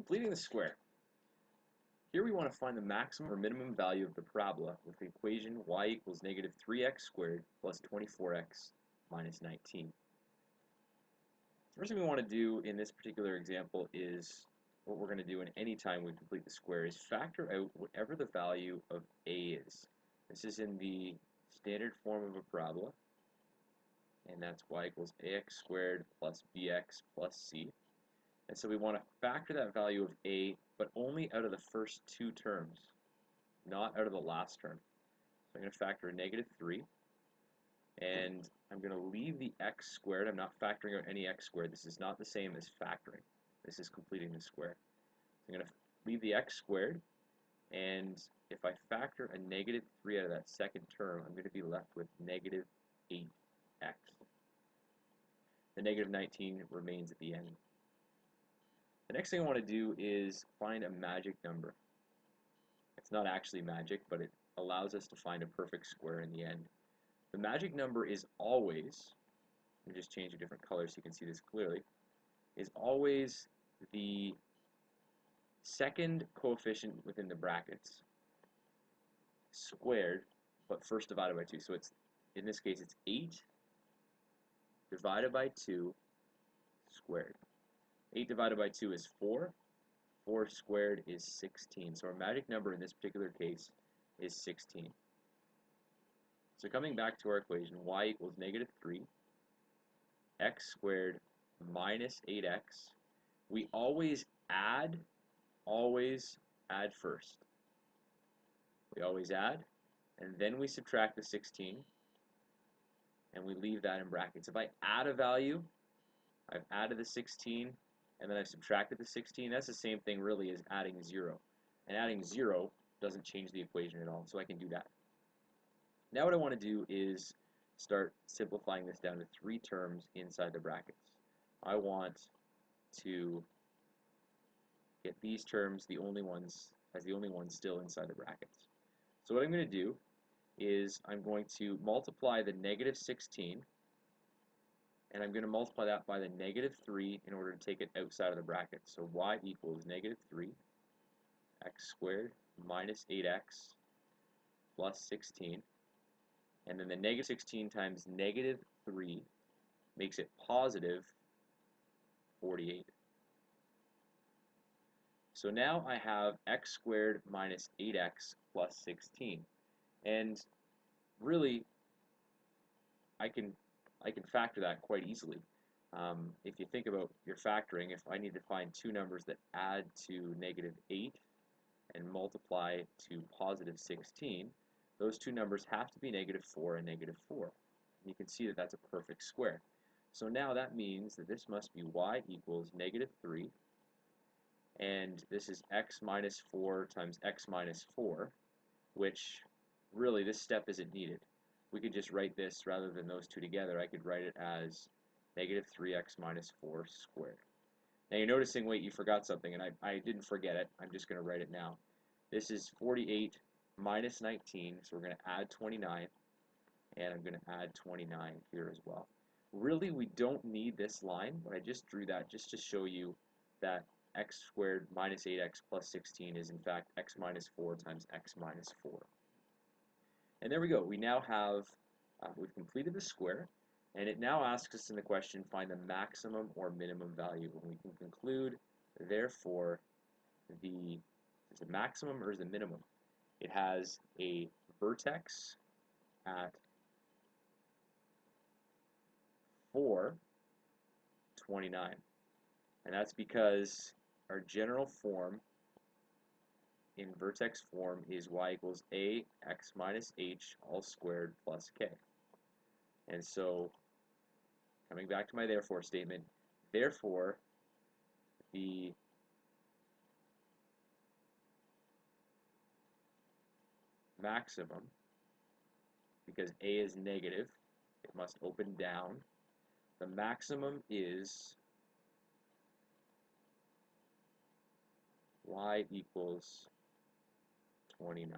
completing the square. Here we want to find the maximum or minimum value of the parabola with the equation y equals negative 3x squared plus 24x minus 19. First thing we want to do in this particular example is what we're going to do in any time we complete the square is factor out whatever the value of a is. This is in the standard form of a parabola, and that's y equals ax squared plus bx plus c. And so we want to factor that value of a, but only out of the first two terms, not out of the last term. So I'm going to factor a negative 3, and I'm going to leave the x squared. I'm not factoring out any x squared. This is not the same as factoring. This is completing the square. So I'm going to leave the x squared, and if I factor a negative 3 out of that second term, I'm going to be left with negative 8x. The negative 19 remains at the end. The next thing I want to do is find a magic number. It's not actually magic, but it allows us to find a perfect square in the end. The magic number is always, let me just change a different color so you can see this clearly, is always the second coefficient within the brackets squared, but first divided by 2. So it's, in this case, it's 8 divided by 2 squared. 8 divided by 2 is 4. 4 squared is 16. So our magic number in this particular case is 16. So coming back to our equation, y equals negative 3, x squared minus 8x. We always add first. We always add, and then we subtract the 16, and we leave that in brackets. If I add a value, I've added the 16, and then I've subtracted the 16. That's the same thing really as adding 0. And adding 0 doesn't change the equation at all, so I can do that. Now what I want to do is start simplifying this down to 3 terms inside the brackets. I want to get these terms the only ones still inside the brackets. So what I'm going to do is I'm going to multiply the negative 16, and I'm going to multiply that by the negative 3 in order to take it outside of the bracket. So y equals negative 3 x squared minus 8x plus 16. And then the negative 16 times negative 3 makes it positive 48. So now I have x squared minus 8x plus 16. And really, I can factor that quite easily. If you think about your factoring, if I need to find two numbers that add to negative 8 and multiply to positive 16, those two numbers have to be negative 4 and negative 4. And you can see that that's a perfect square. So now that means that this must be y equals negative 3, and this is x minus 4 times x minus 4, which really this step isn't needed. We could just write this, rather than those two together, I could write it as negative 3x minus 4 squared. Now you're noticing, wait, you forgot something, and I didn't forget it. I'm just going to write it now. This is 48 minus 19, so we're going to add 29, and I'm going to add 29 here as well. Really, we don't need this line, but I just drew that just to show you that x squared minus 8x plus 16 is in fact x minus 4 times x minus 4. And there we go. We now have, we've completed the square, and it now asks us in the question, find the maximum or minimum value. And we can conclude, therefore, is the maximum or is the minimum? It has a vertex at 4, 29. And that's because our general form in vertex form is y equals a x minus h all squared plus k. And so, coming back to my therefore statement, therefore, the maximum, because a is negative, it must open down, the maximum is y equals 29.